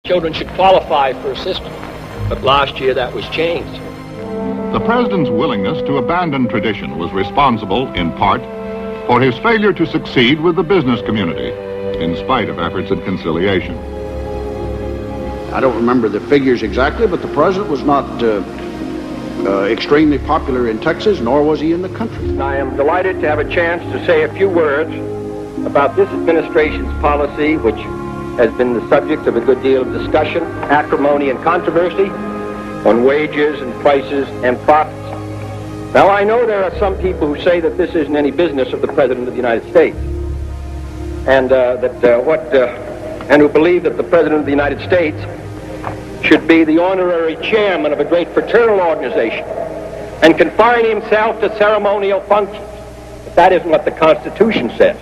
children should qualify for assistance. But last year that was changed. The president's willingness to abandon tradition was responsible, in part, for his failure to succeed with the business community, in spite of efforts at conciliation. I don't remember the figures exactly, but the president was not extremely popular in Texas, nor was he in the country. I am delighted to have a chance to say a few words about this administration's policy, which has been the subject of a good deal of discussion, acrimony, and controversy on wages and prices and profits. Now, I know there are some people who say that this isn't any business of the President of the United States, and and who believe that the President of the United States should be the honorary chairman of a great fraternal organization and confine himself to ceremonial functions. But that isn't what the Constitution says.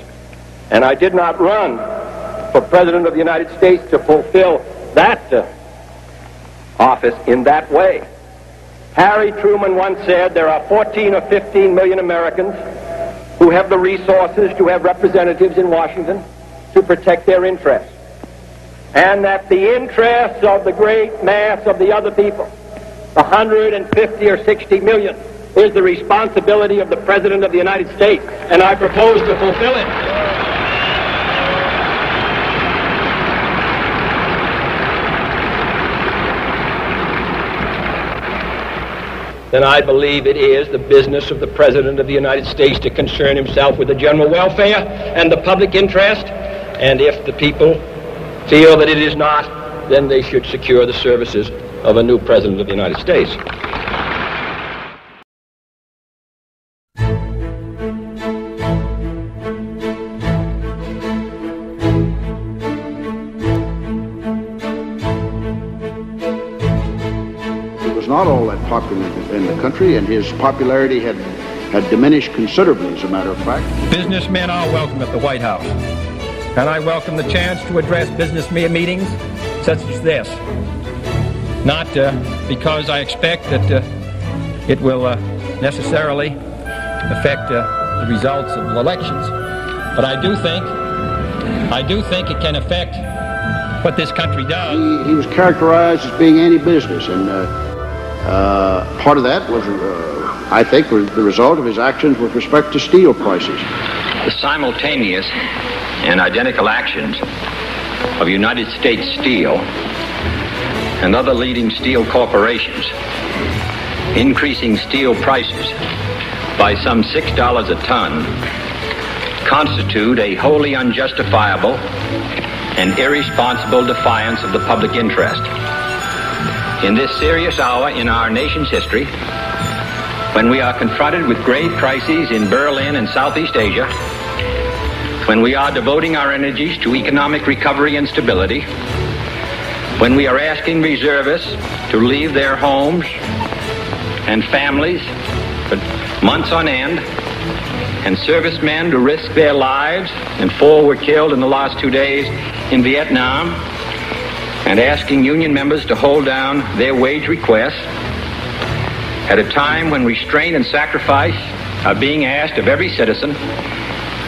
And I did not run for President of the United States to fulfill that office in that way. Harry Truman once said there are 14 or 15 million Americans who have the resources to have representatives in Washington to protect their interests. And that the interests of the great mass of the other people, the 150 or 60 million, is the responsibility of the President of the United States, and I propose to fulfill it. Then I believe it is the business of the President of the United States to concern himself with the general welfare and the public interest, and if the people feel that it is not, then they should secure the services of a new President of the United States. He was not all that popular in the country, and his popularity had diminished considerably, as a matter of fact. Businessmen are welcome at the White House. And I welcome the chance to address business meetings such as this. Not because I expect that it will necessarily affect the results of elections, but I do think it can affect what this country does. He was characterized as being anti-business, and part of that was, I think, was the result of his actions with respect to steel prices. The simultaneous and identical actions of United States Steel and other leading steel corporations increasing steel prices by some $6 a ton constitute a wholly unjustifiable and irresponsible defiance of the public interest. In this serious hour in our nation's history, when we are confronted with grave crises in Berlin and Southeast Asia, when we are devoting our energies to economic recovery and stability, when we are asking reservists to leave their homes and families for months on end, and servicemen to risk their lives, and 4 were killed in the last 2 days in Vietnam, and asking union members to hold down their wage requests, at a time when restraint and sacrifice are being asked of every citizen,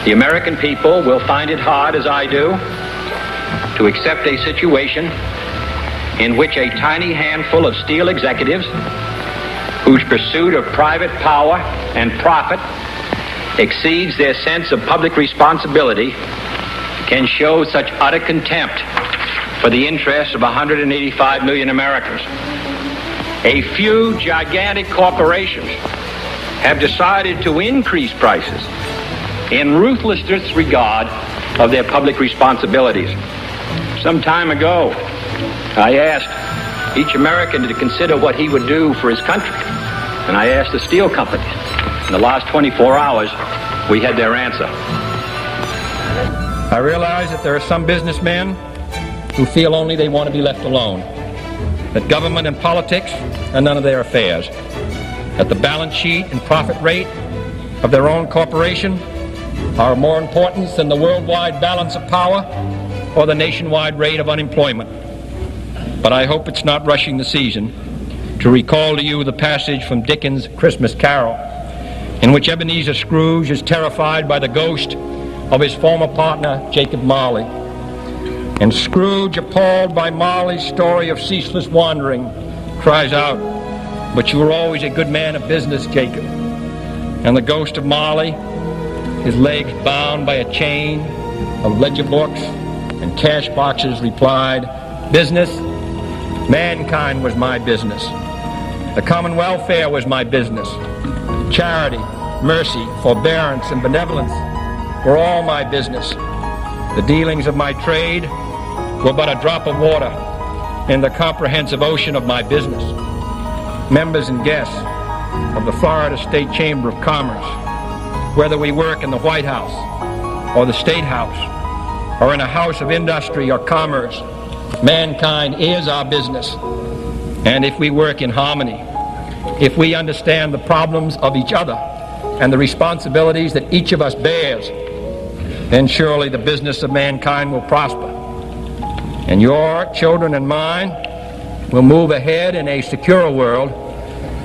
the American people will find it hard, as I do, to accept a situation in which a tiny handful of steel executives, whose pursuit of private power and profit exceeds their sense of public responsibility, can show such utter contempt for the interests of 185 million Americans. A few gigantic corporations have decided to increase prices in ruthless disregard of their public responsibilities. Some time ago, I asked each American to consider what he would do for his country, and I asked the steel companies. In the last 24 hours, we had their answer. I realize that there are some businessmen who feel only they want to be left alone, that government and politics are none of their affairs, that the balance sheet and profit rate of their own corporation are of more importance than the worldwide balance of power or the nationwide rate of unemployment. But I hope it's not rushing the season to recall to you the passage from Dickens' Christmas Carol, in which Ebenezer Scrooge is terrified by the ghost of his former partner, Jacob Marley, And Scrooge, appalled by Marley's story of ceaseless wandering, cries out, "But you were always a good man of business, Jacob." And the ghost of Marley, his legs bound by a chain of ledger books and cash boxes, replied, "Business? Mankind was my business. The common welfare was my business. Charity, mercy, forbearance, and benevolence were all my business. The dealings of my trade were but a drop of water in the comprehensive ocean of my business. Members and guests of the Florida State Chamber of Commerce, whether we work in the White House or the State House or in a house of industry or commerce, mankind is our business. And if we work in harmony, if we understand the problems of each other and the responsibilities that each of us bears, then surely the business of mankind will prosper. And your children and mine will move ahead in a secure world,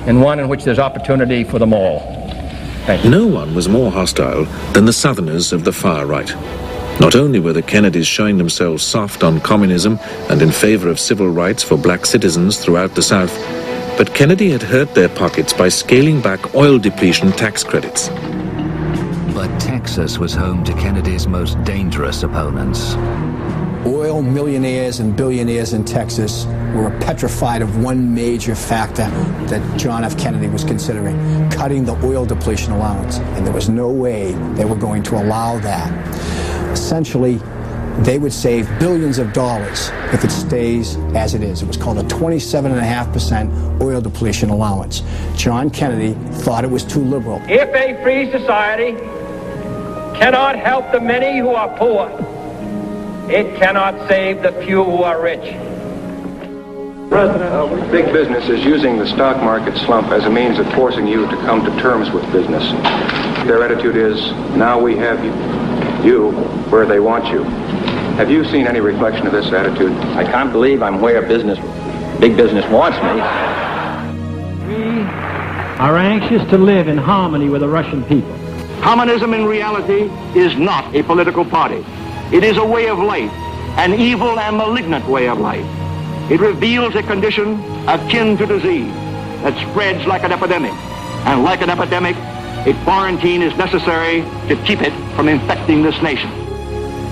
and one in which there's opportunity for them all." Thank you. No one was more hostile than the Southerners of the far right. Not only were the Kennedys showing themselves soft on communism and in favor of civil rights for black citizens throughout the South, but Kennedy had hurt their pockets by scaling back oil depletion tax credits. But Texas was home to Kennedy's most dangerous opponents. Oil millionaires and billionaires in Texas were petrified of one major factor that John F. Kennedy was considering, cutting the oil depletion allowance. And there was no way they were going to allow that. Essentially, they would save billions of dollars if it stays as it is. It was called a 27.5% oil depletion allowance. John Kennedy thought it was too liberal. If a free society cannot help the many who are poor, it cannot save the few who are rich. President, big business is using the stock market slump as a means of forcing you to come to terms with business. Their attitude is, now we have you where they want you. Have you seen any reflection of this attitude? I can't believe I'm where big business wants me. We are anxious to live in harmony with the Russian people. Communism in reality is not a political party. It is a way of life, an evil and malignant way of life. It reveals a condition akin to disease that spreads like an epidemic. And like an epidemic, a quarantine is necessary to keep it from infecting this nation.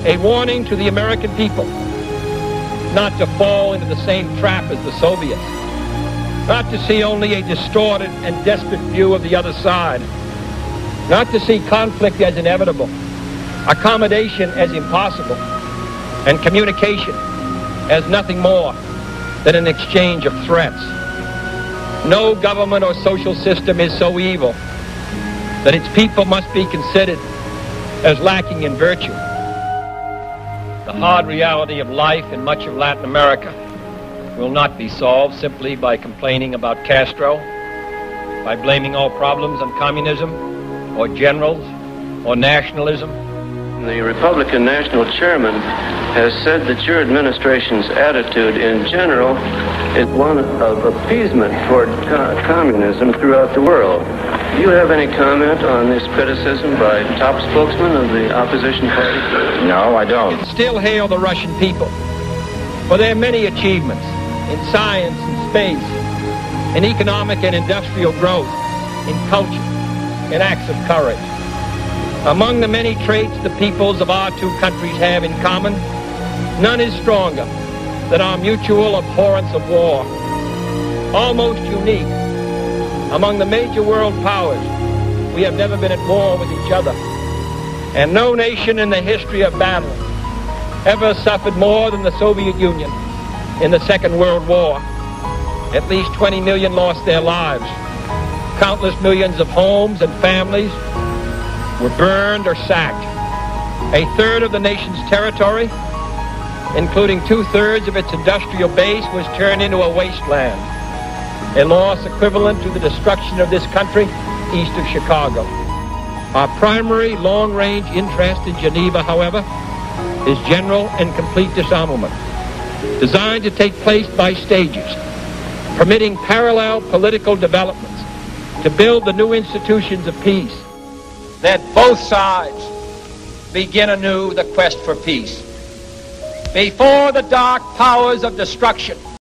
A warning to the American people not to fall into the same trap as the Soviets, not to see only a distorted and desperate view of the other side, not to see conflict as inevitable, accommodation as impossible, and communication as nothing more than an exchange of threats. No government or social system is so evil that its people must be considered as lacking in virtue. The hard reality of life in much of Latin America will not be solved simply by complaining about Castro, by blaming all problems on communism, or generals, or nationalism. The Republican National Chairman has said that your administration's attitude in general is one of appeasement toward communism throughout the world. Do you have any comment on this criticism by top spokesman of the opposition party? No, I don't. Still hail the Russian people for their many achievements in science and space, in economic and industrial growth, in culture, in acts of courage. Among the many traits the peoples of our two countries have in common, none is stronger than our mutual abhorrence of war. Almost unique, among the major world powers, we have never been at war with each other. And no nation in the history of battle ever suffered more than the Soviet Union in the Second World War. At least 20 million lost their lives. Countless millions of homes and families were burned or sacked. A third of the nation's territory, including 2/3 of its industrial base, was turned into a wasteland, a loss equivalent to the destruction of this country east of Chicago. Our primary long-range interest in Geneva, however, is general and complete disarmament, designed to take place by stages, permitting parallel political developments to build the new institutions of peace, that both sides begin anew the quest for peace. before the dark powers of destruction.